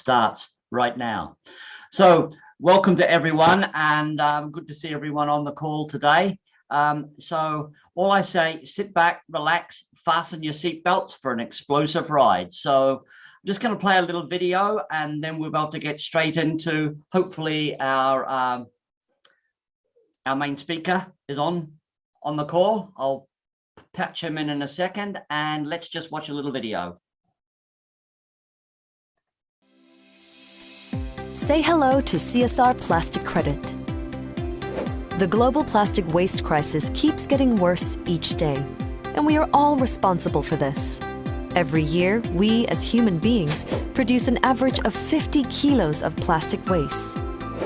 starts right now. So welcome to everyone, and good to see everyone on the call today. So all I say, sit back, relax, fasten your seatbelts for an explosive ride. So I'm just going to play a little video, and then we're about to get straight into, hopefully, our main speaker is on the call. I'll patch him in a second, and let's just watch a little video. Say hello to CSR Plastic Credit. The global plastic waste crisis keeps getting worse each day, and we are all responsible for this. Every year, we as human beings produce an average of 50 kilos of plastic waste.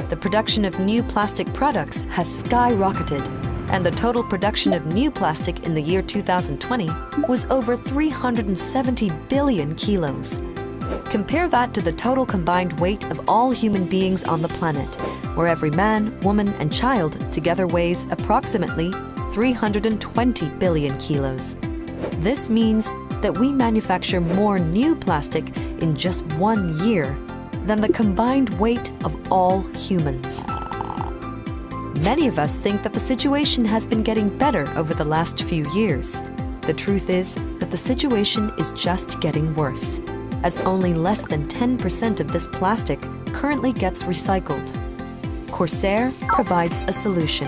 The production of new plastic products has skyrocketed, and the total production of new plastic in the year 2020 was over 370 billion kilos. Compare that to the total combined weight of all human beings on the planet, where every man, woman, and child together weighs approximately 320 billion kilos. This means that we manufacture more new plastic in just 1 year than the combined weight of all humans. Many of us think that the situation has been getting better over the last few years. The truth is that the situation is just getting worse, as only less than 10% of this plastic currently gets recycled. Corsair provides a solution.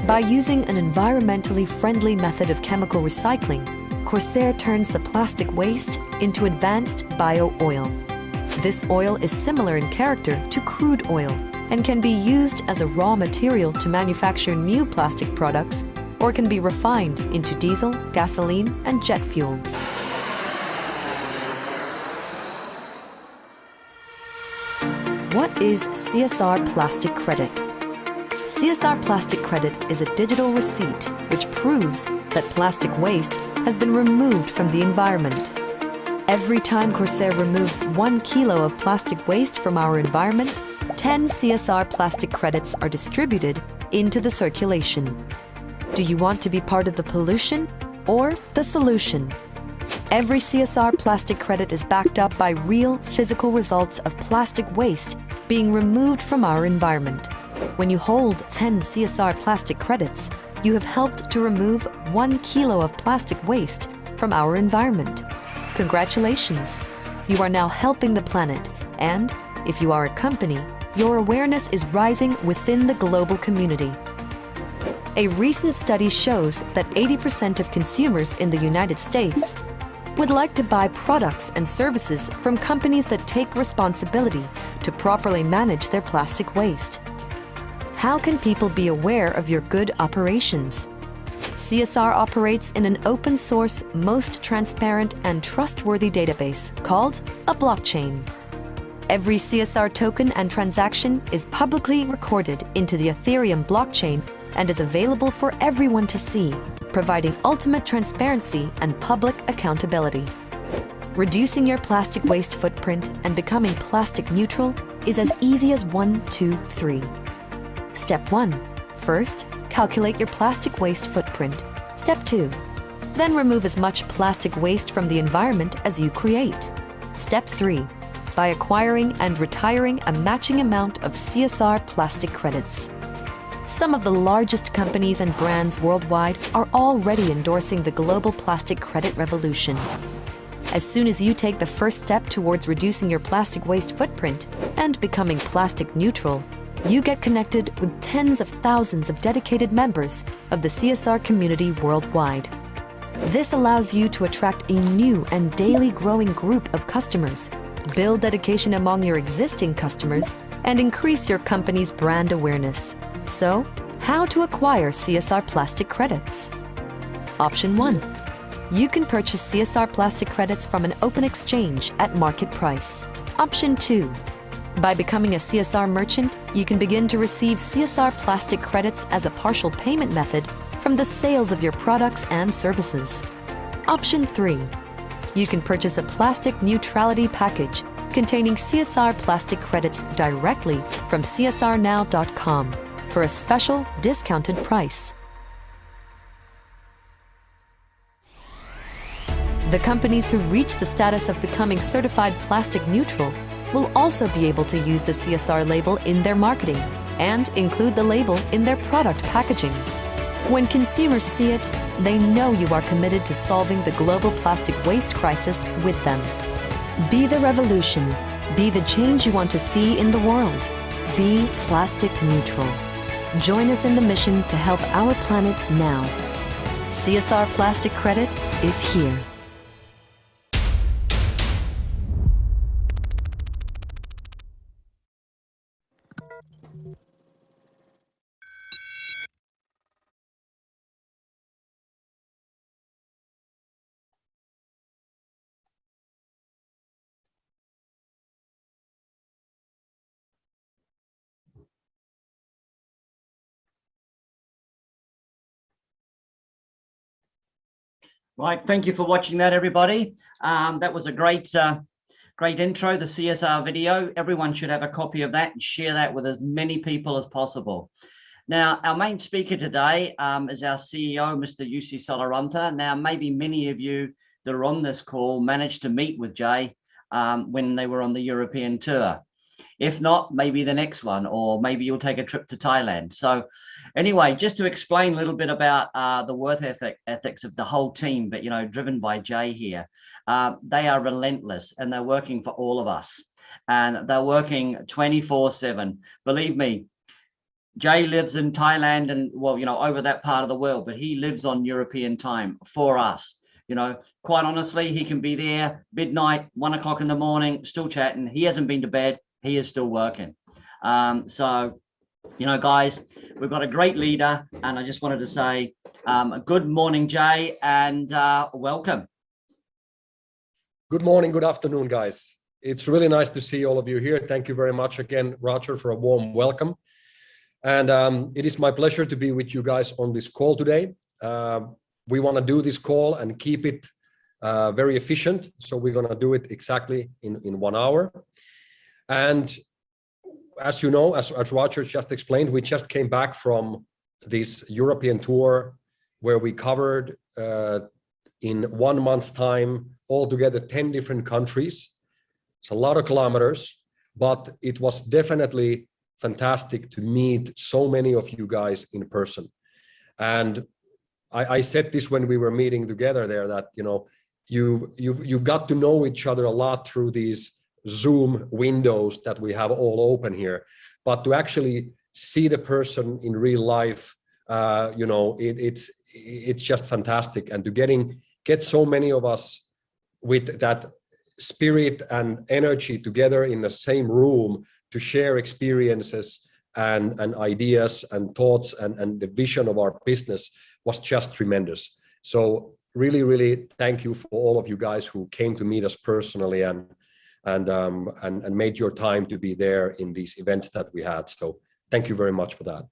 By using an environmentally friendly method of chemical recycling, Corsair turns the plastic waste into advanced bio-oil. This oil is similar in character to crude oil and can be used as a raw material to manufacture new plastic products, or can be refined into diesel, gasoline, and jet fuel. What is CSR Plastic Credit? CSR Plastic Credit is a digital receipt which proves that plastic waste has been removed from the environment. Every time Corsair removes 1 kilo of plastic waste from our environment, 10 CSR plastic credits are distributed into the circulation. Do you want to be part of the pollution or the solution? Every CSR plastic credit is backed up by real physical results of plastic waste being removed from our environment. When you hold 10 CSR plastic credits, you have helped to remove 1 kilo of plastic waste from our environment. Congratulations! You are now helping the planet, and if you are a company, your awareness is rising within the global community. A recent study shows that 80% of consumers in the United States would like to buy products and services from companies that take responsibility to properly manage their plastic waste. How can people be aware of your good operations? CSR operates in an open source, most transparent and trustworthy database called a blockchain. Every CSR token and transaction is publicly recorded into the Ethereum blockchain and is available for everyone to see, providing ultimate transparency and public accountability. Reducing your plastic waste footprint and becoming plastic neutral is as easy as 1, 2, 3. Step 1. First, calculate your plastic waste footprint. Step 2. Then remove as much plastic waste from the environment as you create. Step 3. By acquiring and retiring a matching amount of CSR plastic credits. Some of the largest companies and brands worldwide are already endorsing the global plastic credit revolution. As soon as you take the first step towards reducing your plastic waste footprint and becoming plastic neutral, you get connected with tens of thousands of dedicated members of the CSR community worldwide. This allows you to attract a new and daily growing group of customers, build dedication among your existing customers, and increase your company's brand awareness. So, how to acquire CSR plastic credits? Option 1. You can purchase CSR plastic credits from an open exchange at market price. Option 2. By becoming a CSR merchant, you can begin to receive CSR plastic credits as a partial payment method from the sales of your products and services. Option 3. You can purchase a plastic neutrality package containing CSR plastic credits directly from csrnow.com for a special discounted price. The companies who reach the status of becoming certified plastic neutral will also be able to use the CSR label in their marketing and include the label in their product packaging. When consumers see it, they know you are committed to solving the global plastic waste crisis with them. Be the revolution. Be the change you want to see in the world. Be plastic neutral. Join us in the mission to help our planet now. CSR Plastic Credit is here. Right, thank you for watching that, everybody. That was a great intro, the CSR video. Everyone should have a copy of that and share that with as many people as possible. Now, our main speaker today is our CEO, Mr. Jussi Solaranta. Now, maybe many of you that are on this call managed to meet with Jay when they were on the European tour. If not, maybe the next one, or maybe you'll take a trip to Thailand. So anyway, just to explain a little bit about the work ethics of the whole team, but, you know, driven by Jay here. They are relentless and they're working for all of us, and they're working 24/7. Believe me, Jay lives in Thailand and, well, you know, over that part of the world, but he lives on European time for us. You know, quite honestly, he can be there midnight, 1 o'clock in the morning, still chatting. He hasn't been to bed. He is still working. So, you know, guys, we've got a great leader, and I just wanted to say good morning, Jay, and welcome. Good morning, good afternoon, guys. It's really nice to see all of you here. Thank you very much again, Roger, for a warm welcome. And it is my pleasure to be with you guys on this call today. We want to do this call and keep it very efficient. So we're going to do it exactly in 1 hour. And as you know, as Roger just explained, we just came back from this European tour where we covered in 1 month's time, altogether 10 different countries. It's a lot of kilometers, but it was definitely fantastic to meet so many of you guys in person. And I said this when we were meeting together there, that, you know, you got to know each other a lot through these Zoom windows that we have all open here, but to actually see the person in real life, you know, it's just fantastic. And to get so many of us with that spirit and energy together in the same room to share experiences and ideas and thoughts and the vision of our business was just tremendous. So really, really thank you for all of you guys who came to meet us personally and made your time to be there in these events that we had. So thank you very much for that.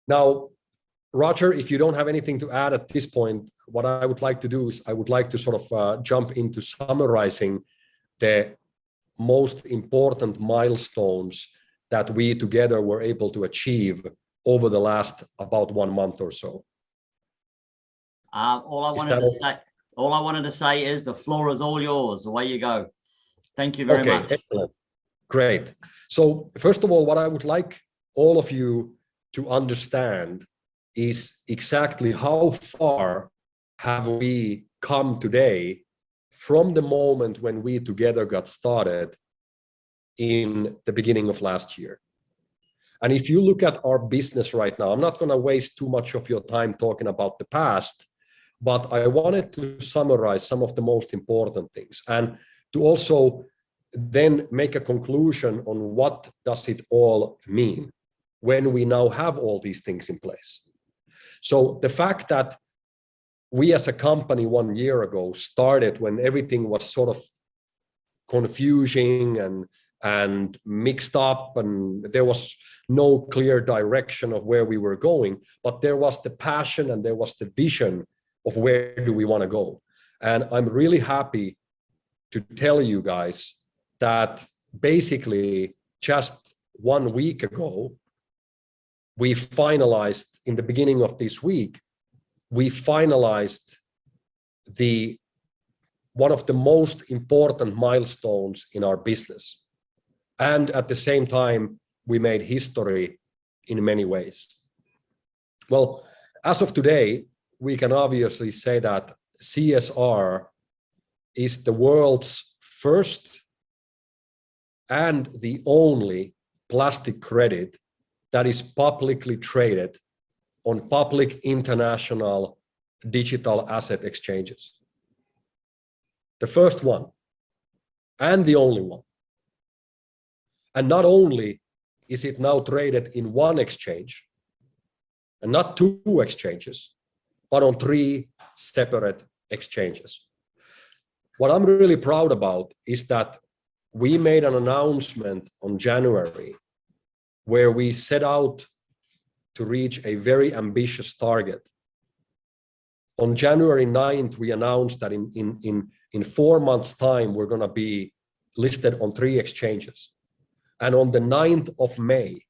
Now, Roger, if you don't have anything to add at this point, what I would like to do is I would like to sort of jump into summarizing the most important milestones that we together were able to achieve over the last about 1 month or so. All I wanted to say is the floor is all yours. Away you go. Thank you very much. Okay, excellent. Great. So first of all, what I would like all of you to understand is exactly how far have we come today from the moment when we together got started in the beginning of last year. And if you look at our business right now, I'm not going to waste too much of your time talking about the past, but I wanted to summarize some of the most important things and to also then make a conclusion on what does it all mean when we now have all these things in place. So the fact that we as a company 1 year ago started when everything was sort of confusing and mixed up and there was no clear direction of where we were going, but there was the passion and there was the vision of where do we want to go. And I'm really happy to tell you guys that basically just 1 week ago, we finalized in the beginning of this week, we finalized the one of the most important milestones in our business. And at the same time, we made history in many ways. Well, as of today, we can obviously say that CSR is the world's first and the only plastic credit that is publicly traded on public international digital asset exchanges. The first one and the only one. And not only is it now traded in one exchange, and not two exchanges, but on 3 separate exchanges. What I'm really proud about is that we made an announcement on January where we set out to reach a very ambitious target. On January 9th, we announced that in 4 months' time, we're going to be listed on 3 exchanges. And on the 9th of May,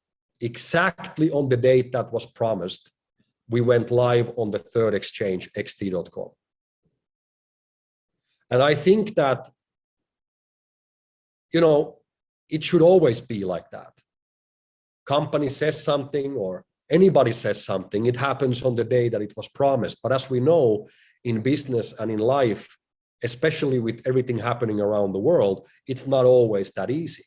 exactly on the date that was promised, we went live on the 3rd exchange, xt.com. And I think that, you know, it should always be like that. Company says something or anybody says something, it happens on the day that it was promised. But as we know, in business and in life, especially with everything happening around the world, it's not always that easy.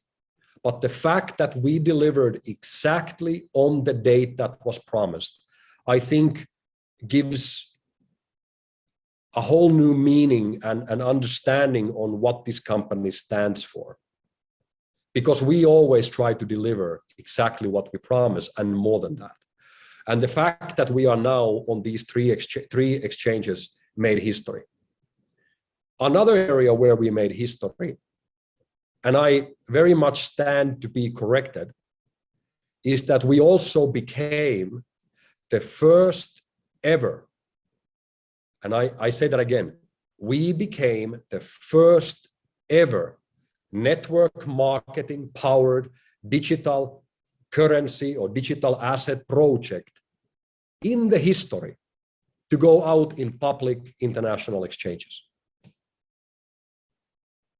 But the fact that we delivered exactly on the date that was promised, I think gives a whole new meaning and an understanding on what this company stands for. Because we always try to deliver exactly what we promise and more than that. And the fact that we are now on these 3 exchanges made history. Another area where we made history, and I very much stand to be corrected, is that we also became the first ever, and I say that again, we became the first ever network marketing powered digital currency or digital asset project in the history to go out in public international exchanges.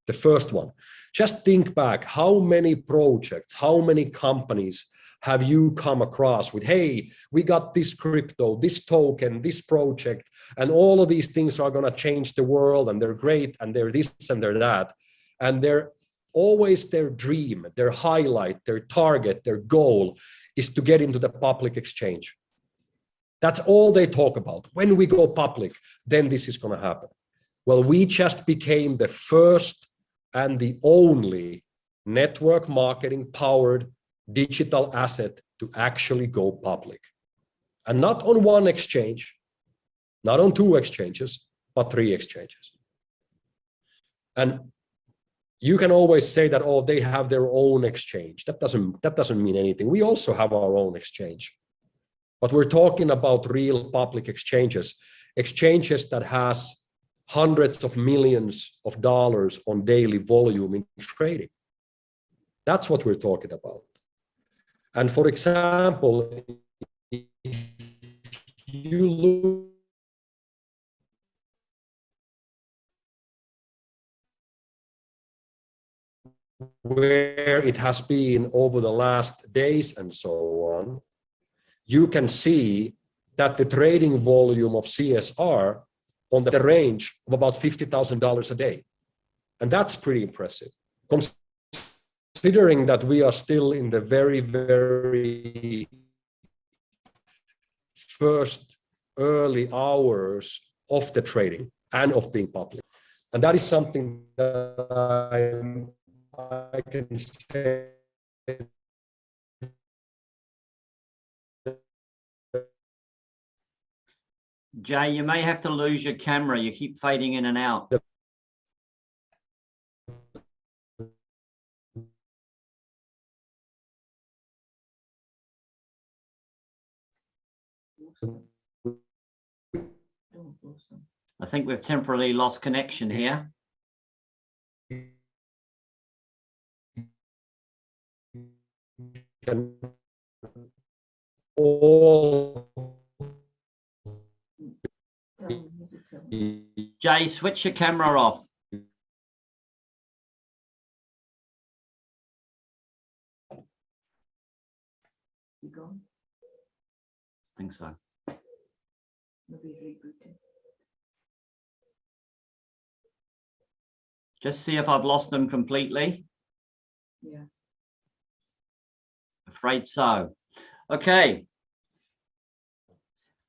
The first one. Just think back, how many projects, how many companies have you come across with, hey, we got this crypto, this token, this project, and all of these things are going to change the world, and they're great, and they're this and they're that. And they're always their dream, their highlight, their target, their goal is to get into the public exchange. That's all they talk about. When we go public, then this is going to happen. Well, we just became the first and the only network marketing powered digital asset to actually go public. And not on 1 exchange, not on 2 exchanges, but 3 exchanges. And you can always say that, oh, they have their own exchange. That doesn't mean anything. We also have our own exchange. But we're talking about real public exchanges, exchanges that has hundreds of millions of dollars on daily volume in trading. That's what we're talking about. And for example, if you look where it has been over the last days and so on, you can see that the trading volume of CSR on the range of about $50,000 a day. And that's pretty impressive, considering that we are still in the very, very first early hours of the trading and of being public. And that is something that I can say Jay, you may have to lose your camera. You keep fading in and out. I think we've temporarily lost connection here. All Jay, switch your camera off. think so. Maybe rebooting. Just see if I've lost them completely. Yeah. Afraid so. Okay.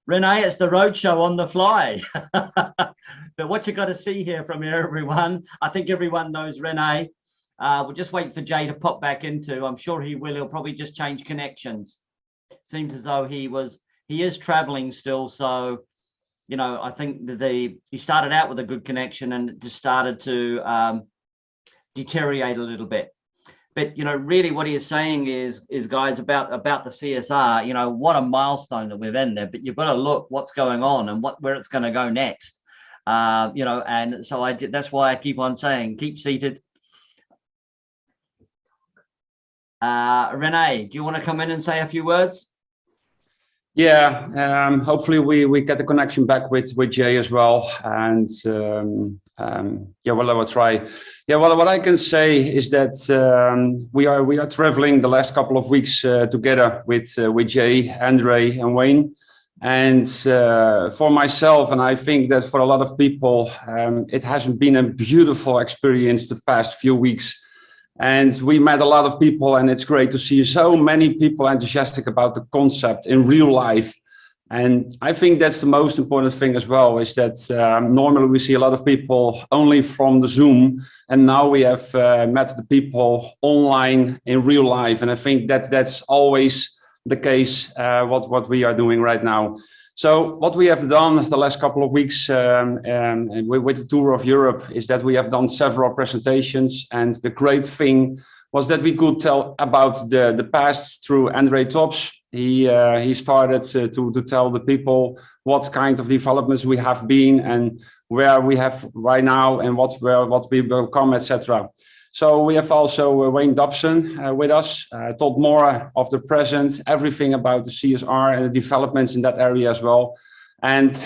Renee, it's the roadshow on the fly. But what you got to see here from here, everyone, I think everyone knows Renee. We'll just wait for Jay to pop back into. I'm sure he will. He'll probably just change connections. Seems as though he is traveling still. So, you know, I think he started out with a good connection and it just started to deteriorate a little bit. But, you know, really what he is saying is guys, about the CSR, you know, what a milestone that we're in there, but you've got to look what's going on and where it's going to go next. You know, and so that's why I keep on saying, keep seated. Renee, do you want to come in and say a few words? Yeah, hopefully we get the connection back with Jay as well. And yeah, well, I will try. Yeah, well, what I can say is that we are traveling the last couple of weeks together with Jay, Andre, and Wayne. And for myself, and I think that for a lot of people, it hasn't been a beautiful experience the past few weeks. And we met a lot of people, and it's great to see so many people enthusiastic about the concept in real life. And I think that's the most important thing as well, is that normally we see a lot of people only from the Zoom, and now we have met the people online in real life. And I think that's always the case, what we are doing right now. So what we have done the last couple of weeks with the tour of Europe is that we have done several presentations, and the great thing was that we could tell about the past through Andre Tops. He started to tell the people what kind of developments we have been and where we have right now and what we will come, etc. So we have also Wayne Dobson with us, told more of the present, everything about the CSR and the developments in that area as well. And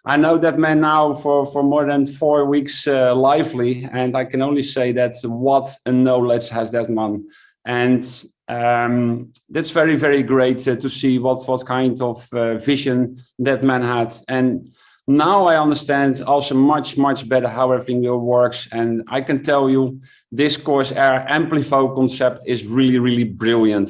I know that man now for more than 4 weeks lively, and I can only say that what a knowledge has that man. And that's very, very great to see what kind of vision that man had. And now I understand also much, much better how everything works. And I can tell you, this Corsair Amplifo concept is really, really brilliant.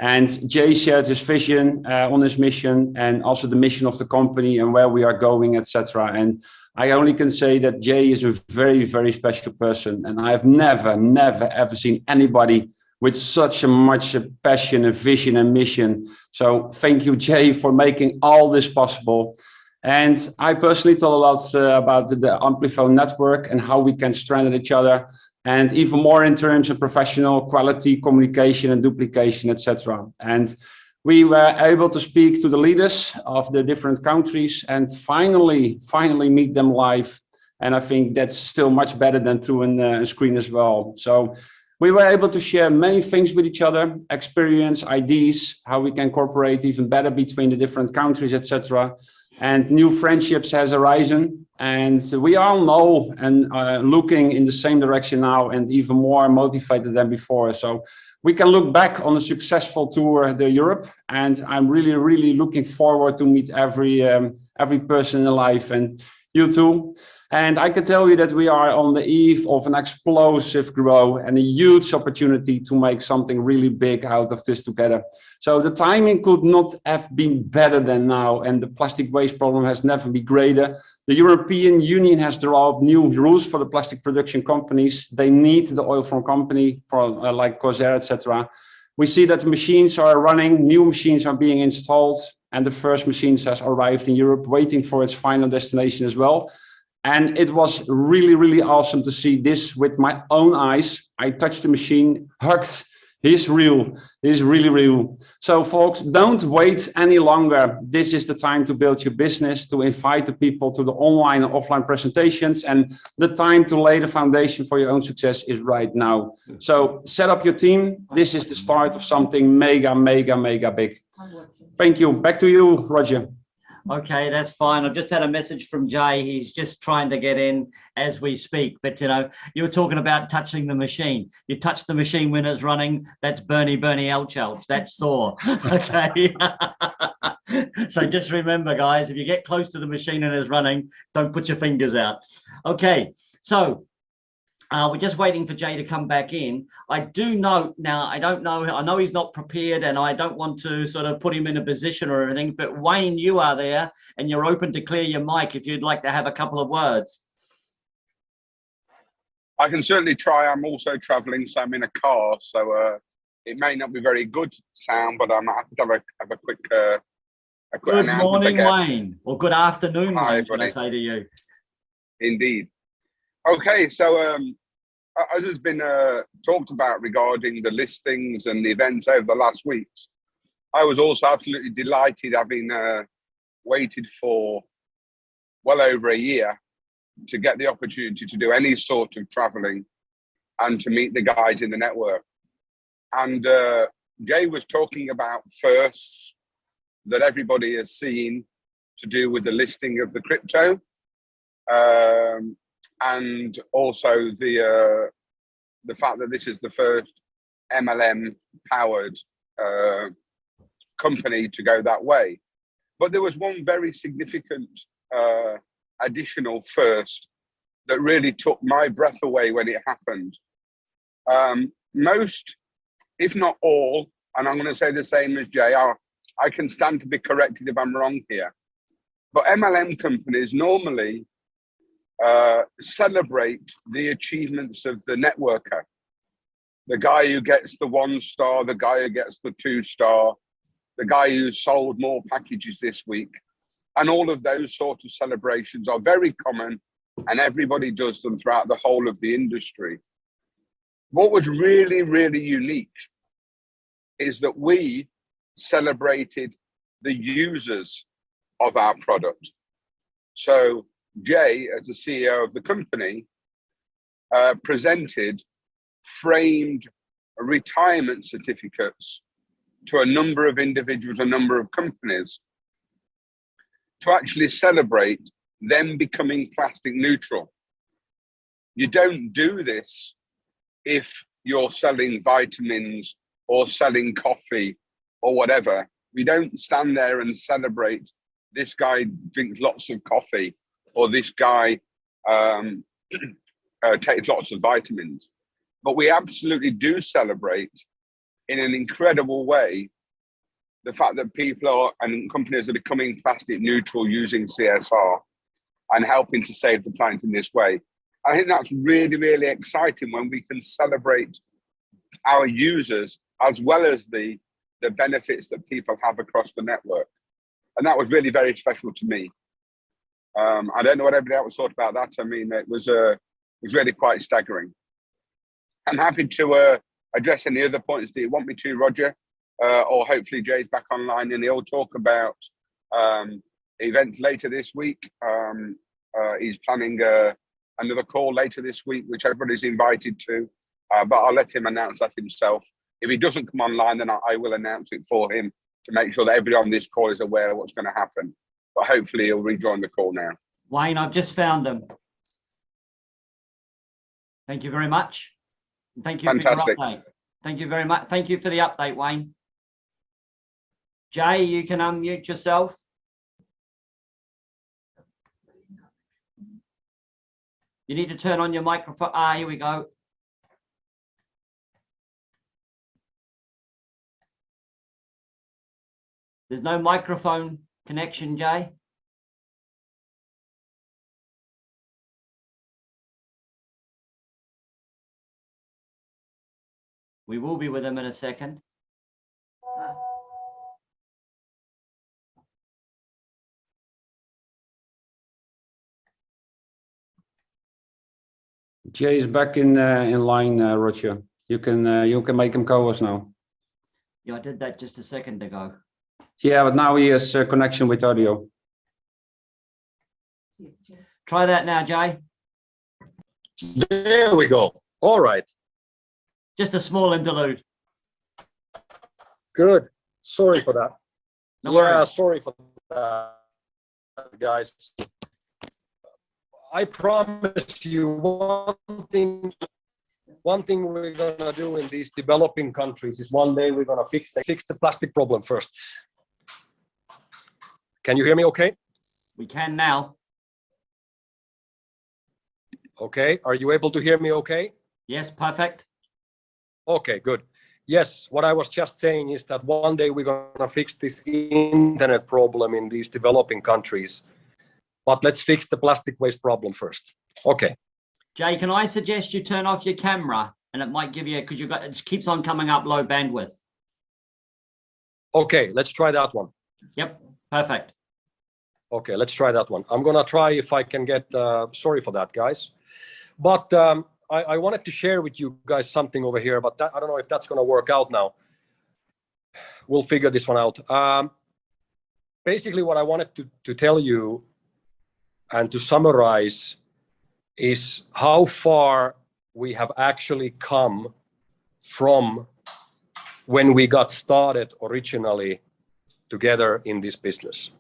And Jay shared his vision on his mission, and also the mission of the company and where we are going, etc. And I only can say that Jay is a very, very special person. And I have never, never, ever seen anybody with such a much passion and vision and mission. So thank you, Jay, for making all this possible. And I personally told a lot about the Amplifo network and how we can strengthen each other, and even more in terms of professional quality, communication and duplication, etc. And we were able to speak to the leaders of the different countries and finally meet them live. And I think that's still much better than through a screen as well. So we were able to share many things with each other, experience, ideas, how we can cooperate even better between the different countries, etc. And new friendships has arisen, and we all know and looking in the same direction now, and even more motivated than before. So we can look back on a successful tour to Europe, and I'm really, really looking forward to meet every person in life, and you too. And I can tell you that we are on the eve of an explosive growth and a huge opportunity to make something really big out of this together. So the timing could not have been better than now, and the plastic waste problem has never been greater. The European Union has drawn new rules for the plastic production companies. They need the oil from company like Corsair, etc. We see that the machines are running, new machines are being installed, and the first machines has arrived in Europe, waiting for its final destination as well. And it was really, really awesome to see this with my own eyes. I touched the machine, hugged. He's real. He's really real. So folks, don't wait any longer. This is the time to build your business, to invite the people to the online and offline presentations, and the time to lay the foundation for your own success is right now. So set up your team. This is the start of something mega, mega, mega big. Thank you. Back to you, Roger. Okay, that's fine. I've just had a message from Jay. He's just trying to get in as we speak. But, you know, you were talking about touching the machine. You touch the machine when it's running. That's Bernie Elch. That's sore. Okay. So just remember, guys, if you get close to the machine and it's running, don't put your fingers out. Okay, so we're just waiting for Jay to come back in. I do note now, I know he's not prepared and I don't want to sort of put him in a position or anything, but Wayne, you are there and you're open to clear your mic if you'd like to have a couple of words. I can certainly try. I'm also traveling, so I'm in a car, so it may not be very good sound, but I'm happy to have a quick Good morning, I guess. Wayne, or good afternoon, Hi, Wayne, should I everybody. say to you. Indeed. Okay, so as has been talked about regarding the listings and the events over the last weeks, I was also absolutely delighted, having waited for well over a year to get the opportunity to do any sort of traveling and to meet the guys in the network. And Jay was talking about firsts that everybody has seen to do with the listing of the crypto, and also the fact that this is the first MLM powered company to go that way. But there was one very significant additional first that really took my breath away when it happened. Most, if not all, and I'm going to say the same as Jay, I can stand to be corrected if I'm wrong here, but MLM companies normally celebrate the achievements of the networker, the guy who gets the 1-star, the guy who gets the 2-star, the guy who sold more packages this week. And all of those sorts of celebrations are very common, and everybody does them throughout the whole of the industry. What was really, really unique is that we celebrated the users of our product. So Jay, as the CEO of the company, presented framed retirement certificates to a number of individuals, a number of companies, to actually celebrate them becoming plastic neutral. You don't do this if you're selling vitamins or selling coffee or whatever. We don't stand there and celebrate this guy drinks lots of coffee or this guy takes lots of vitamins. But we absolutely do celebrate in an incredible way the fact that people are and companies are becoming plastic neutral using CSR and helping to save the planet in this way. I think that's really, really exciting when we can celebrate our users as well as the benefits that people have across the network. And that was really very special to me. I don't know what everybody else thought about that. I mean, it was really quite staggering. I'm happy to address any other points that you want me to, Roger, or hopefully Jay's back online and he'll talk about events later this week. He's planning another call later this week, which everybody's invited to, but I'll let him announce that himself. If he doesn't come online, then I will announce it for him to make sure that everybody on this call is aware of what's going to happen. But hopefully he'll rejoin the call now. Wayne, I've just found them. Thank you very much. Thank you Fantastic. for your update. Thank you very much. Thank you for the update, Wayne. Jay, you can unmute yourself. You need to turn on your microphone. Ah, here we go. There's no microphone connection, Jay. We will be with him in a second. Jay is back in line, Roger. You can make him co-host now. Yeah, I did that just a second ago. Yeah, but now he has a connection with audio. Try that now, Jay. There we go. All right. Just a small interlude. Good. Sorry for that. No Yeah, worries. sorry for that, guys. I promise you one thing we're gonna do in these developing countries is one day we're gonna fix the plastic problem first. Can you hear me okay? We can now. Okay, are you able to hear me okay? Yes, perfect. Okay, good. Yes, what I was just saying is that one day we're gonna fix this internet problem in these developing countries, but let's fix the plastic waste problem first. Okay. Jay, can I suggest you turn off your camera, and it might give you, because you've got, it keeps on coming up low bandwidth. Okay, let's try that one. Yep, perfect. Okay, let's try that one. I'm gonna try if I can get, sorry for that, guys. But I wanted to share with you guys something over here, but that, I don't know if that's gonna work out now. We'll figure this one out. Basically, what I wanted to tell you and to summarize is how far we have actually come from when we got started originally together in this business.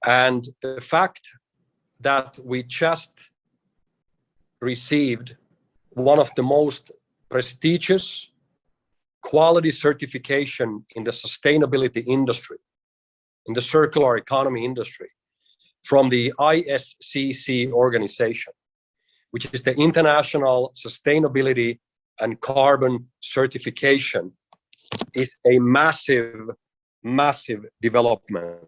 And the fact that we just received one of the most prestigious quality certification in the sustainability industry, in the circular economy industry, from the ISCC organization, which is the International Sustainability and Carbon Certification, is a massive, massive development.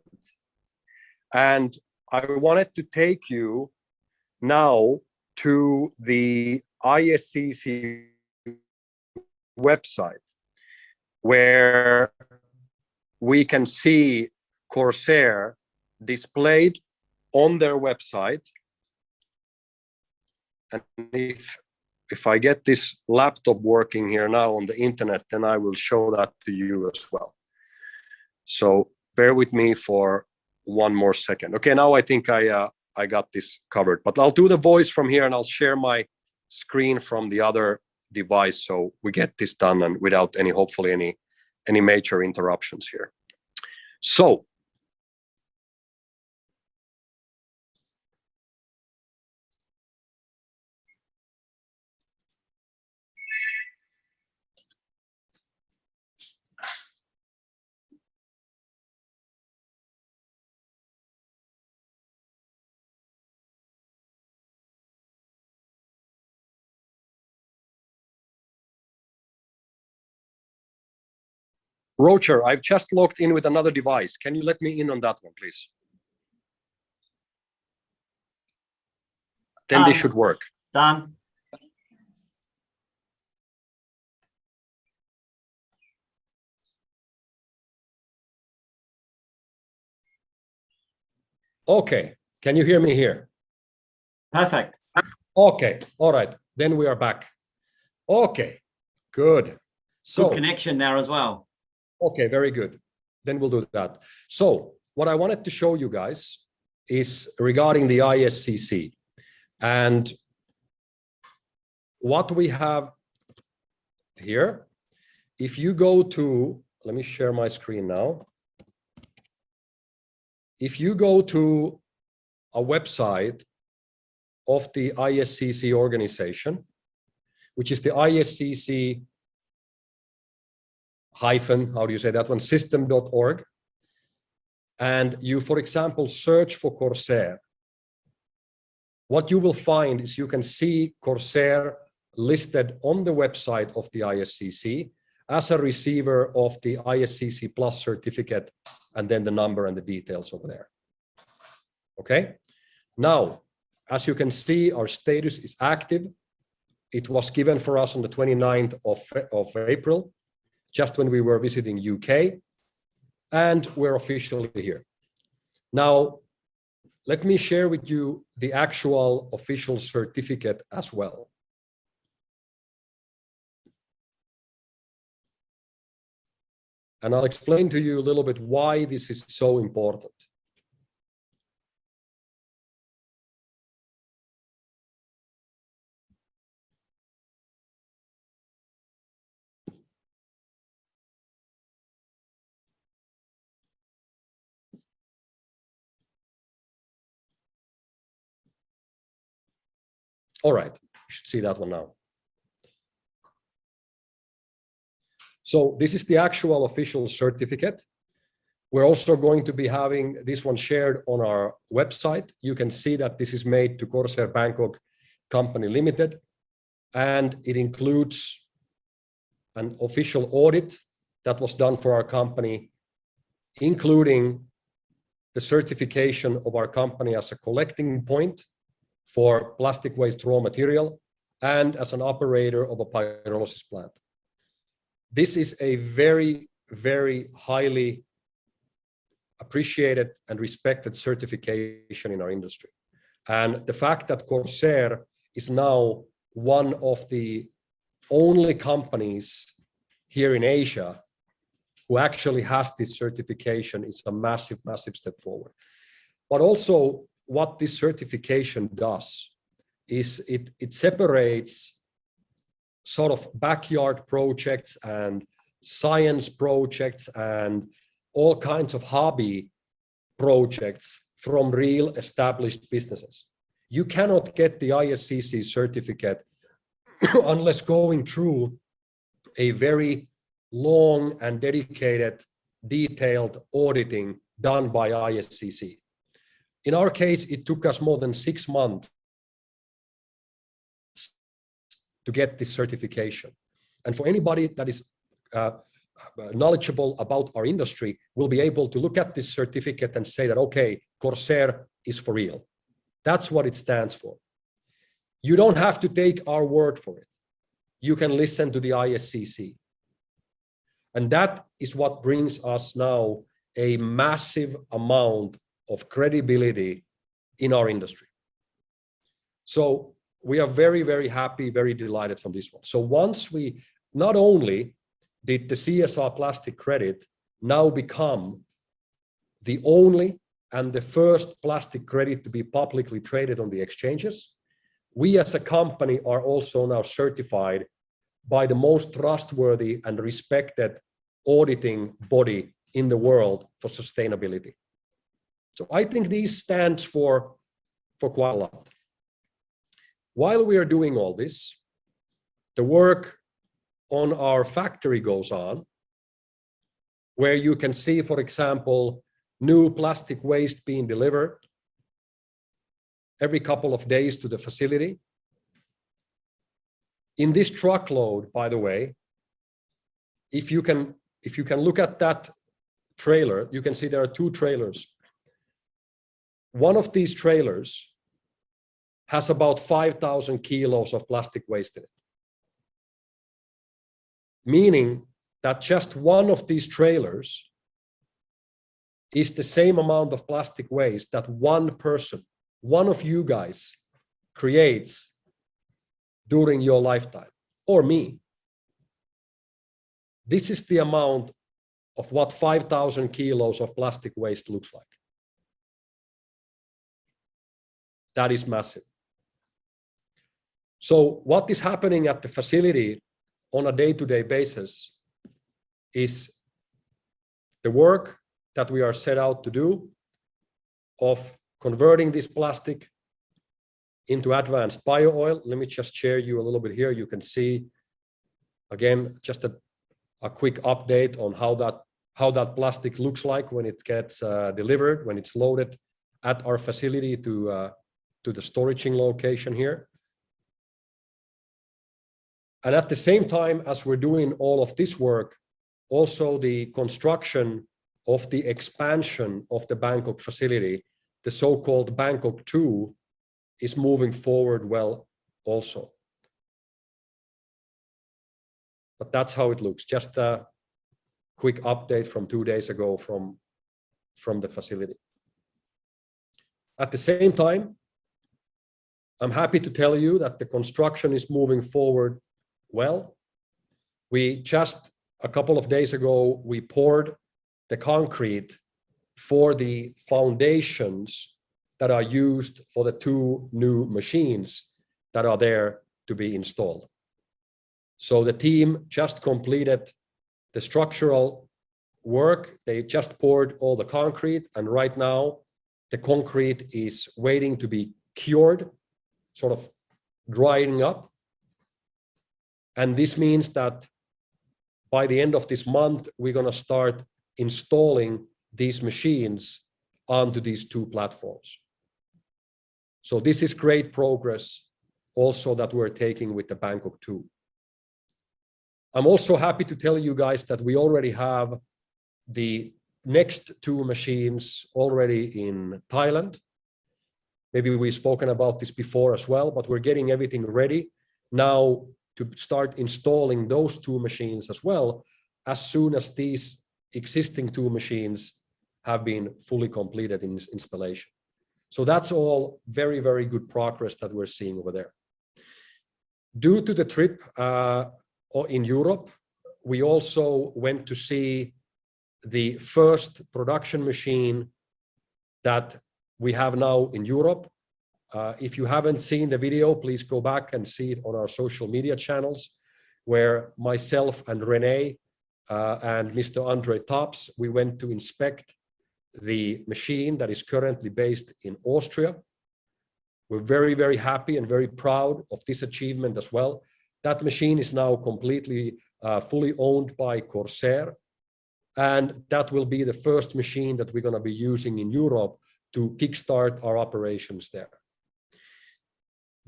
And I wanted to take you now to the ISCC website, where we can see Corsair displayed on their website. And if I get this laptop working here now on the internet, then I will show that to you as well. So bear with me for one more second. Okay, now I think I got this covered, but I'll do the voice from here and I'll share my screen from the other device so we get this done and without any, hopefully any major interruptions here. So Roger, I've just logged in with another device. Can you let me in on that one, please? Then this should work. Done. Okay, can you hear me here? Perfect. Okay, all right, then we are back. Okay, good. So Good connection there as well. okay, very good. Then we'll do that. So what I wanted to show you guys is regarding the ISCC. And what we have here, if you go to, let me share my screen now. If you go to a website of the ISCC organization, which is the ISCC hyphen, how do you say that one, system.org, and you, for example, search for Corsair, what you will find is you can see Corsair listed on the website of the ISCC as a receiver of the ISCC Plus certificate, and then the number and the details over there. Okay, now, as you can see, our status is active. It was given for us on the 29th of April, just when we were visiting UK, and we're officially here. Now, let me share with you the actual official certificate as well. And I'll explain to you a little bit why this is so important. All right, you should see that one now. So this is the actual official certificate. We're also going to be having this one shared on our website. You can see that this is made to Corsair Bangkok Company Limited, and it includes an official audit that was done for our company, including the certification of our company as a collecting point for plastic waste raw material and as an operator of a pyrolysis plant. This is a very, very highly appreciated and respected certification in our industry. And the fact that Corsair is now one of the only companies here in Asia who actually has this certification is a massive, massive step forward. But also what this certification does is it separates sort of backyard projects and science projects and all kinds of hobby projects from real established businesses. You cannot get the ISCC certificate unless going through a very long and dedicated, detailed auditing done by ISCC. In our case, it took us more than 6 months to get this certification. And for anybody that is knowledgeable about our industry, will be able to look at this certificate and say that, okay, Corsair is for real. That's what it stands for. You don't have to take our word for it. You can listen to the ISCC. And that is what brings us now a massive amount of credibility in our industry. So we are very, very happy, very delighted from this one. So once we, not only did the CSR plastic credit now become the only and the first plastic credit to be publicly traded on the exchanges, we as a company are also now certified by the most trustworthy and respected auditing body in the world for sustainability. So I think these stands for quite a lot. While we are doing all this, the work on our factory goes on, where you can see, for example, new plastic waste being delivered every couple of days to the facility. In this truckload, by the way, if you can look at that trailer, you can see there are 2 trailers. One of these trailers has about 5,000 kilos of plastic waste in it. Meaning that just one of these trailers is the same amount of plastic waste that one person, one of you guys, creates during your lifetime, or me. This is the amount of what 5,000 kilos of plastic waste looks like. That is massive. So what is happening at the facility on a day-to-day basis is the work that we are set out to do of converting this plastic into advanced bio oil. Let me just share you a little bit here. You can see, again, just a quick update on how that plastic looks like when it gets delivered, when it's loaded at our facility to the storaging location here. And at the same time as we're doing all of this work, also the construction of the expansion of the Bangkok facility, the so-called Bangkok 2, is moving forward well also. But that's how it looks. Just a quick update from 2 days ago from the facility. At the same time, I'm happy to tell you that the construction is moving forward well. We just a couple of days ago, we poured the concrete for the foundations that are used for the 2 new machines that are there to be installed. So the team just completed the structural work. They just poured all the concrete, and right now the concrete is waiting to be cured, sort of drying up. And this means that by the end of this month, we're going to start installing these machines onto these two platforms. So this is great progress also that we're taking with the Bangkok 2. I'm also happy to tell you guys that we already have the next two machines already in Thailand. Maybe we've spoken about this before as well, but we're getting everything ready now to start installing those two machines as well, as soon as these existing two machines have been fully completed in this installation. So that's all very, very good progress that we're seeing over there. Due to the trip in Europe, we also went to see the first production machine that we have now in Europe. If you haven't seen the video, please go back and see it on our social media channels, where myself and Renee and Mr. Andre Tops, we went to inspect the machine that is currently based in Austria. We're very, very happy and very proud of this achievement as well. That machine is now completely fully owned by Corsair, and that will be the first machine that we're going to be using in Europe to kickstart our operations there.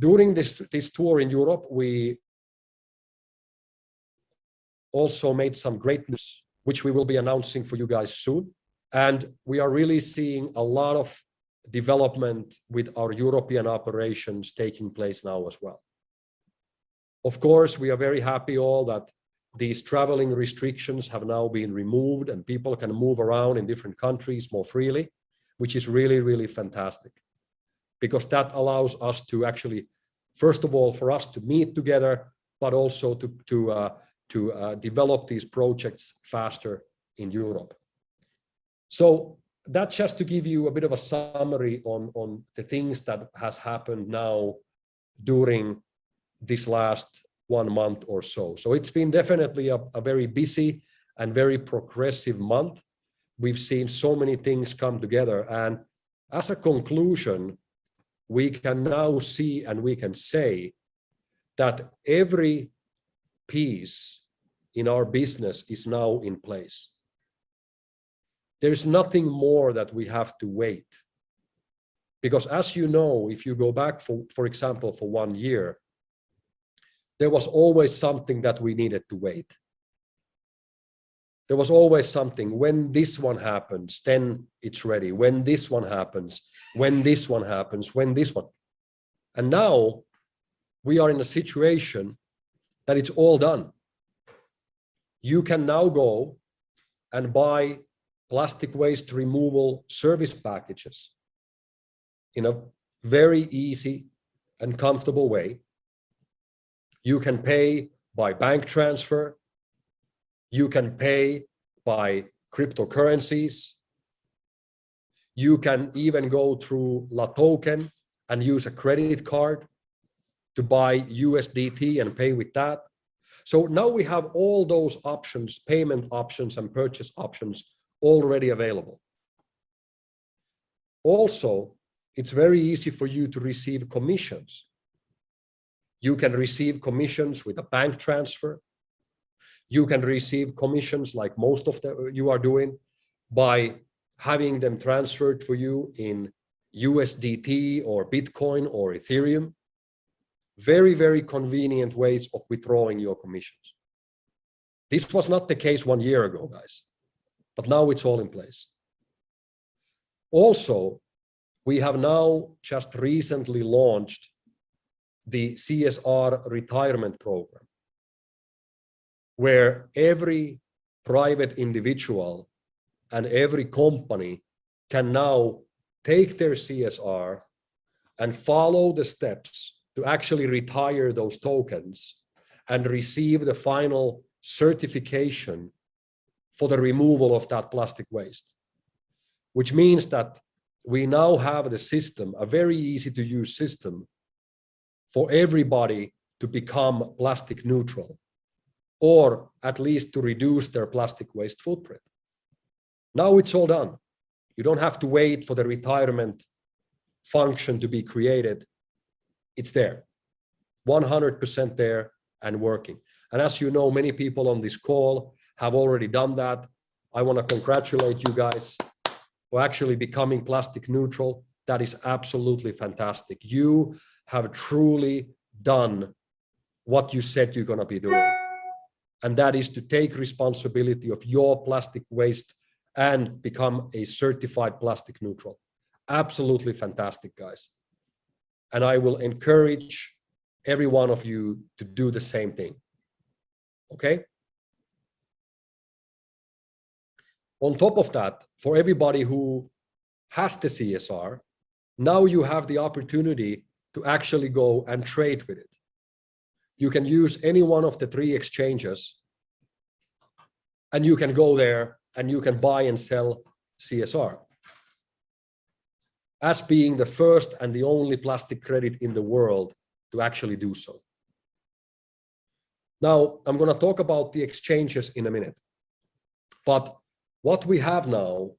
During this tour in Europe, we also made some great news, which we will be announcing for you guys soon. And we are really seeing a lot of development with our European operations taking place now as well. Of course, we are very happy all that these traveling restrictions have now been removed and people can move around in different countries more freely, which is really, really fantastic. Because that allows us to actually, first of all, for us to meet together, but also to develop these projects faster in Europe. So that's just to give you a bit of a summary on the things that has happened now during this last 1 month or so. So it's been definitely a very busy and very progressive month. We've seen so many things come together. And as a conclusion, we can now see and we can say that every piece in our business is now in place. There's nothing more that we have to wait. Because as you know, if you go back, for example, for 1 year, there was always something that we needed to wait. There was always something, when this one happens, then it's ready. When this one happens, when this one happens, when this one. And now we are in a situation that it's all done. You can now go and buy plastic waste removal service packages in a very easy and comfortable way. You can pay by bank transfer. You can pay by cryptocurrencies. You can even go through La Token and use a credit card to buy USDT and pay with that. So now we have all those options, payment options and purchase options already available. Also, it's very easy for you to receive commissions. You can receive commissions with a bank transfer. You can receive commissions like most of you are doing by having them transferred for you in USDT or Bitcoin or Ethereum. Very, very convenient ways of withdrawing your commissions. This was not the case 1 year ago, guys, but now it's all in place. Also, we have now just recently launched the CSR retirement program, where every private individual and every company can now take their CSR and follow the steps to actually retire those tokens and receive the final certification for the removal of that plastic waste. Which means that we now have the system, a very easy to use system for everybody to become plastic neutral, or at least to reduce their plastic waste footprint. Now it's all done. You don't have to wait for the retirement function to be created. It's there, 100% there and working. And as you know, many people on this call have already done that. I want to congratulate you guys for actually becoming plastic neutral, that is absolutely fantastic. You have truly done what you said you're going to be doing. And that is to take responsibility of your plastic waste and become a certified plastic neutral. Absolutely fantastic, guys. And I will encourage every one of you to do the same thing. Okay? On top of that, for everybody who has the CSR, now you have the opportunity to actually go and trade with it. You can use any one of the 3 exchanges, and you can go there and you can buy and sell CSR as being the first and the only plastic credit in the world to actually do so. Now, I'm going to talk about the exchanges in a minute. But what we have now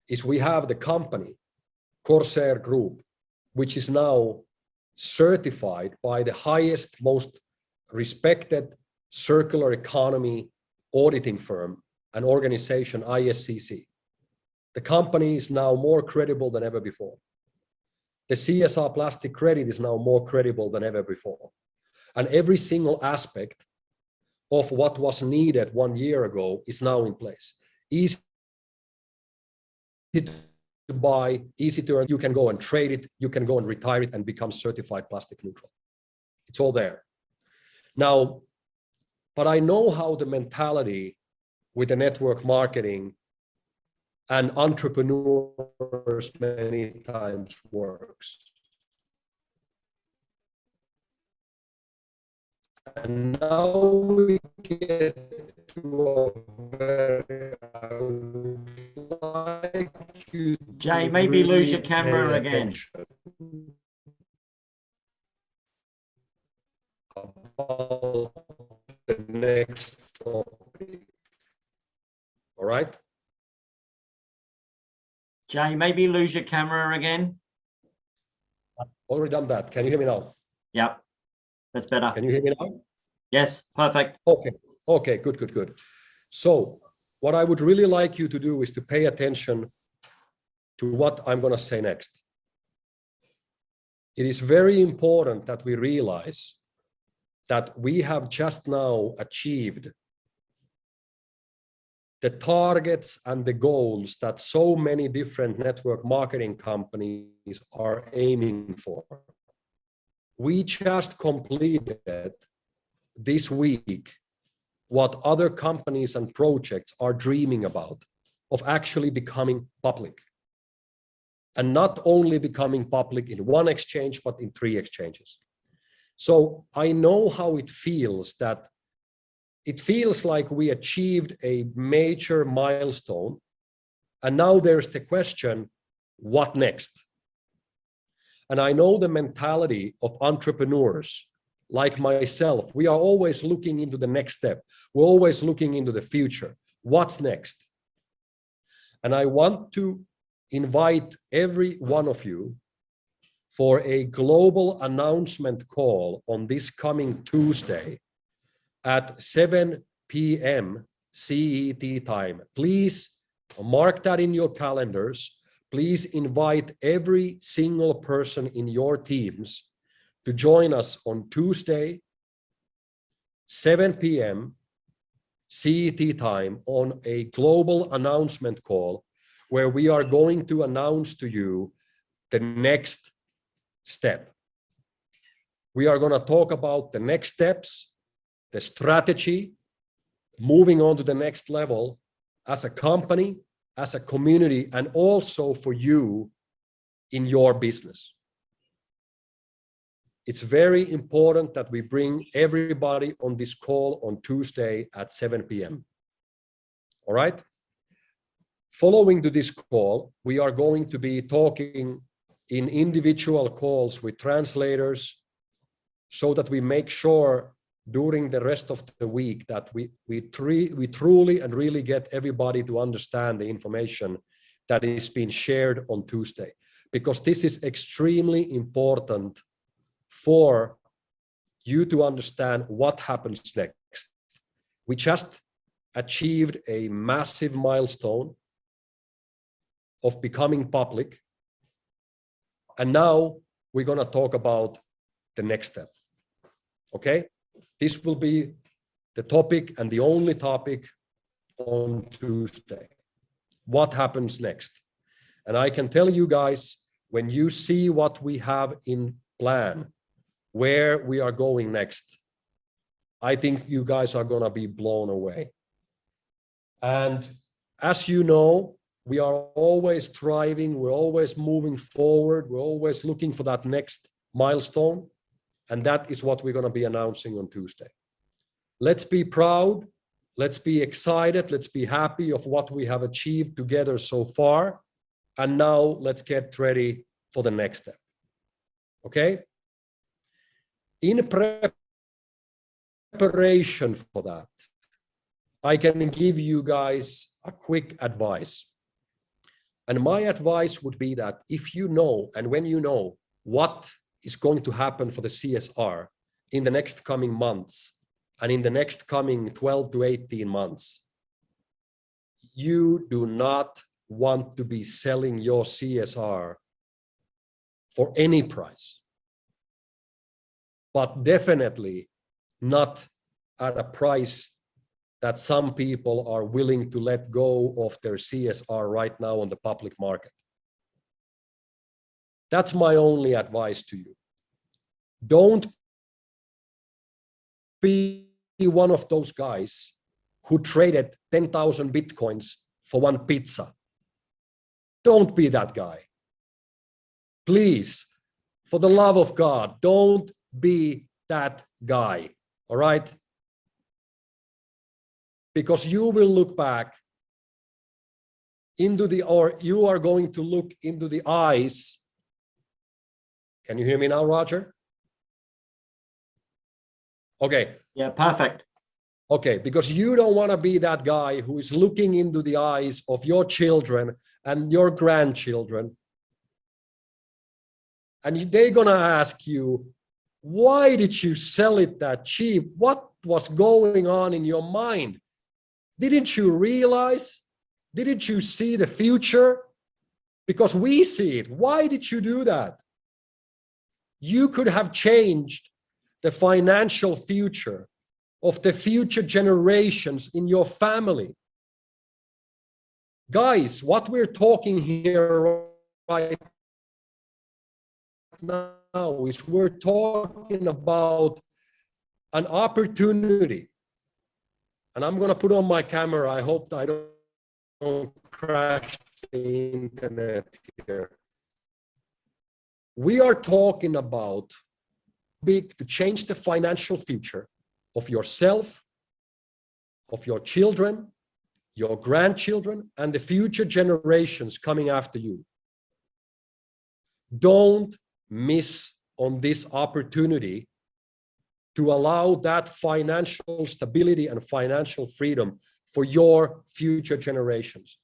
is we have the company, Corsair Group, which is now certified by the highest, most respected circular economy auditing firm and organization, ISCC. The company is now more credible than ever before. The CSR plastic credit is now more credible than ever before. And every single aspect of what was needed 1 year ago is now in place. Easy to buy, easy to earn. You can go and trade it, you can go and retire it and become certified plastic neutral. It's all there. Now, but I know how the mentality with the network marketing and entrepreneurs many times works. And now we get to a very, I would like you to Jay, maybe lose your really camera pay again. attention about the next topic. All right? Jay, maybe lose your camera again. Already done that. Can you hear me now? Yep, that's better. Can you hear me now? Yes, perfect. Okay, okay, good, good, good. So what I would really like you to do is to pay attention to what I'm going to say next. It is very important that we realize that we have just now achieved the targets and the goals that so many different network marketing companies are aiming for. We just completed this week what other companies and projects are dreaming about, of actually becoming public. And not only becoming public in 1 exchange, but in 3 exchanges. So I know how it feels, that it feels like we achieved a major milestone. And now there's the question, what next? And I know the mentality of entrepreneurs like myself. We are always looking into the next step. We're always looking into the future. What's next? And I want to invite every one of you for a global announcement call on this coming Tuesday at 7 p.m. CET time. Please mark that in your calendars. Please invite every single person in your teams to join us on Tuesday, 7 p.m. CET time on a global announcement call where we are going to announce to you the next step. We are going to talk about the next steps, the strategy, moving on to the next level as a company, as a community, and also for you in your business. It's very important that we bring everybody on this call on Tuesday at 7 p.m. All right? Following to this call, we are going to be talking in individual calls with translators so that we make sure during the rest of the week that we truly and really get everybody to understand the information that is being shared on Tuesday, because this is extremely important for you to understand what happens next. We just achieved a massive milestone of becoming public. And now we're going to talk about the next step. Okay? This will be the topic and the only topic on Tuesday. What happens next? And I can tell you guys, when you see what we have in plan, where we are going next, I think you guys are going to be blown away. And as you know, we are always striving, we're always moving forward, we're always looking for that next milestone. And that is what we're going to be announcing on Tuesday. Let's be proud, let's be excited, let's be happy of what we have achieved together so far. And now let's get ready for the next step. Okay? In preparation for that, I can give you guys a quick advice. And my advice would be that if you know, and when you know what is going to happen for the CSR in the next coming months and in the next coming 12 to 18 months, you do not want to be selling your CSR for any price, but definitely not at a price that some people are willing to let go of their CSR right now on the public market. That's my only advice to you. Don't be one of those guys who traded 10,000 Bitcoins for one pizza. Don't be that guy. Please, for the love of God, don't be that guy, all right? Because you will look back into or you are going to look into the eyes. Can you hear me now, Roger? Okay. Yeah, perfect. Okay, because you don't want to be that guy who is looking into the eyes of your children and your grandchildren. And they're going to ask you, why did you sell it that cheap? What was going on in your mind? Didn't you realize? Didn't you see the future? Because we see it. Why did you do that? You could have changed the financial future of the future generations in your family. Guys, what we're talking here right now is we're talking about an opportunity. And I'm going to put on my camera. I hope I don't crash the internet here. We are talking about to change the financial future of yourself, of your children, your grandchildren, and the future generations coming after you. Don't miss on this opportunity to allow that financial stability and financial freedom for your future generations.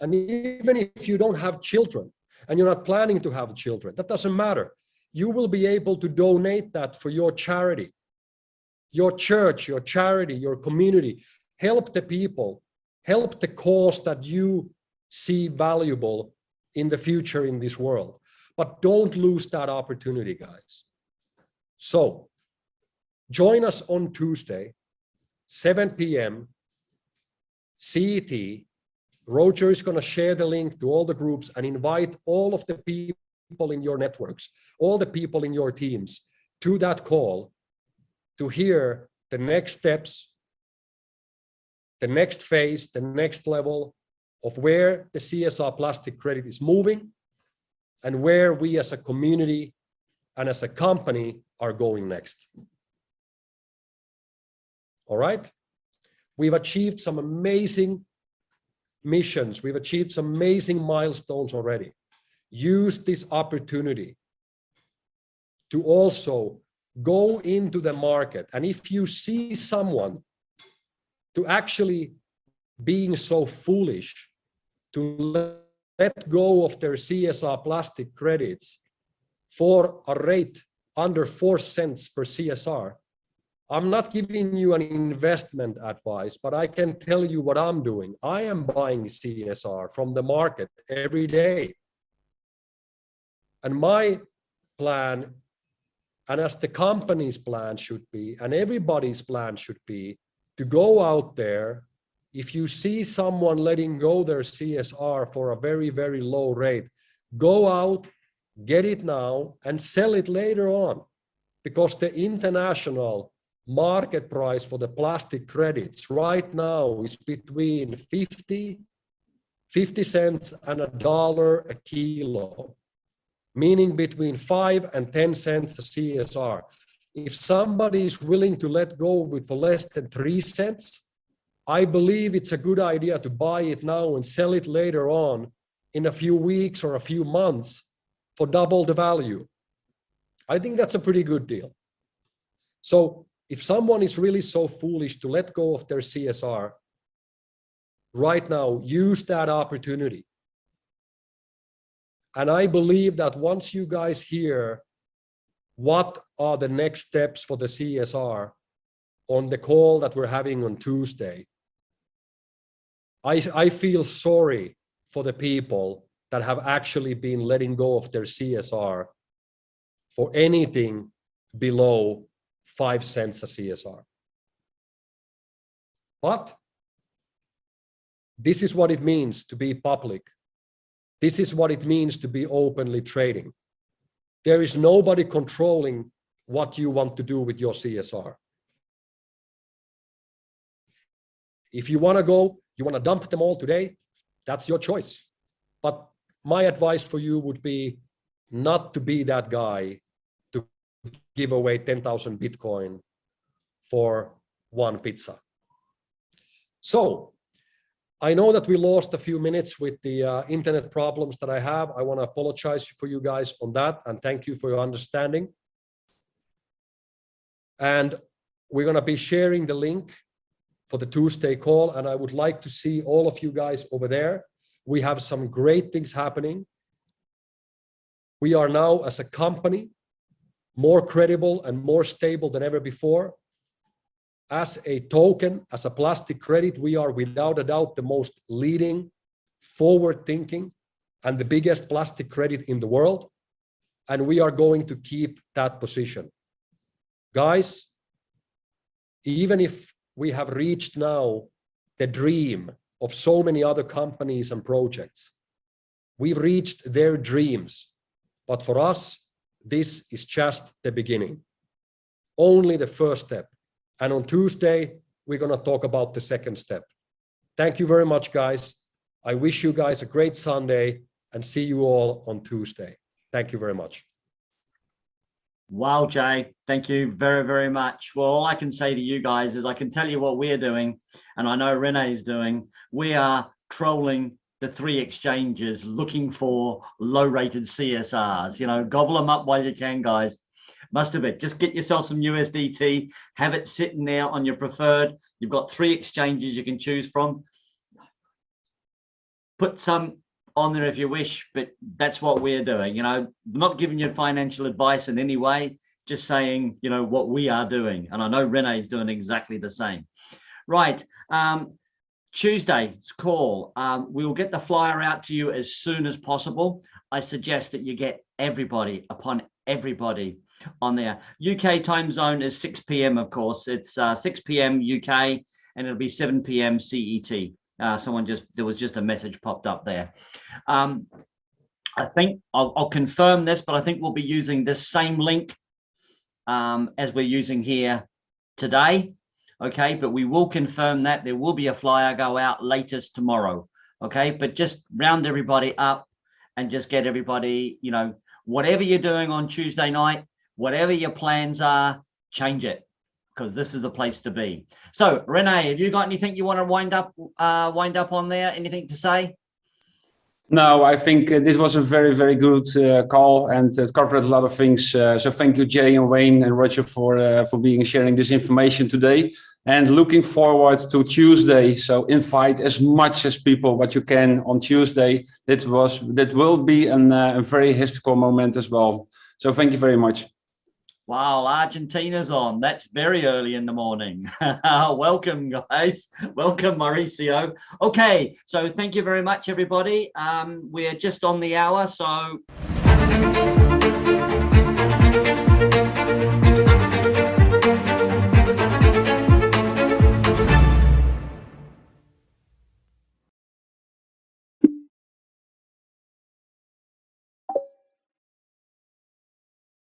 And even if you don't have children and you're not planning to have children, that doesn't matter. You will be able to donate that for your charity, your church, your charity, your community. Help the people, help the cause that you see valuable in the future in this world. But don't lose that opportunity, guys. So join us on Tuesday, 7 p.m. CET. Roger is going to share the link to all the groups and invite all of the people in your networks, all the people in your teams to that call to hear the next steps, the next phase, the next level of where the CSR plastic credit is moving and where we as a community and as a company are going next. All right? We've achieved some amazing missions. We've achieved some amazing milestones already. Use this opportunity to also go into the market. And if you see someone to actually being so foolish to let go of their CSR plastic credits for a rate under 4 cents per CSR, I'm not giving you an investment advice, but I can tell you what I'm doing. I am buying CSR from the market every day. And my plan, and as the company's plan should be, and everybody's plan should be, to go out there. If you see someone letting go their CSR for a very, very low rate, go out, get it now, and sell it later on. Because the international market price for the plastic credits right now is between 50 cents and $1 a kilo, meaning between 5 and 10 cents a CSR. If somebody is willing to let go with for less than 3 cents, I believe it's a good idea to buy it now and sell it later on in a few weeks or a few months for double the value. I think that's a pretty good deal. So if someone is really so foolish to let go of their CSR right now, use that opportunity. And I believe that once you guys hear what are the next steps for the CSR on the call that we're having on Tuesday, I feel sorry for the people that have actually been letting go of their CSR for anything below 5 cents a CSR. But this is what it means to be public. This is what it means to be openly trading. There is nobody controlling what you want to do with your CSR. If you want to go, you want to dump them all today, that's your choice. But my advice for you would be not to be that guy to give away 10,000 Bitcoin for one pizza. So I know that we lost a few minutes with the internet problems that I have. I want to apologize for you guys on that and thank you for your understanding. And we're going to be sharing the link for the Tuesday call, and I would like to see all of you guys over there. We have some great things happening. We are now, as a company, more credible and more stable than ever before. As a token, as a plastic credit, we are without a doubt the most leading, forward-thinking, and the biggest plastic credit in the world. And we are going to keep that position. Guys, even if we have reached now the dream of so many other companies and projects, we've reached their dreams. But for us, this is just the beginning, only the first step. And on Tuesday, we're going to talk about the second step. Thank you very much, guys. I wish you guys a great Sunday and see you all on Tuesday. Thank you very much. Wow, Jay, thank you very, very much. Well, all I can say to you guys is I can tell you what we're doing, and I know Rene's doing. We are trolling the 3 exchanges looking for low-rated CSRs. You know, gobble them up while you can, guys. Must have it. Just get yourself some USDT, have it sitting there on your preferred. You've got 3 exchanges you can choose from. Put some on there if you wish, but that's what we're doing. You know, not giving you financial advice in any way, just saying, you know, what we are doing. And I know Rene's doing exactly the same. Right. Tuesday's call. We will get the flyer out to you as soon as possible. I suggest that you get everybody upon everybody on there. UK time zone is 6 p.m. of course. It's 6 p.m. UK and it'll be 7 p.m. CET. There was just a message popped up there. I think I'll confirm this, but I think we'll be using this same link as we're using here today. Okay, but we will confirm that there will be a flyer go out latest tomorrow. Okay, but just round everybody up and just get everybody, you know, whatever you're doing on Tuesday night, whatever your plans are, change it, because this is the place to be. So Rene, have you got anything you want to wind up on there? Anything to say? No, I think this was a very, very good call, and it covered a lot of things. So thank you, Jay and Wayne and Roger for sharing this information today. And looking forward to Tuesday. So invite as much as people what you can on Tuesday. That will be a very historical moment as well. So thank you very much. Wow, Argentina's on. That's very early in the morning. Welcome, guys. Welcome, Mauricio. Okay, so thank you very much, everybody. We're just on the hour, so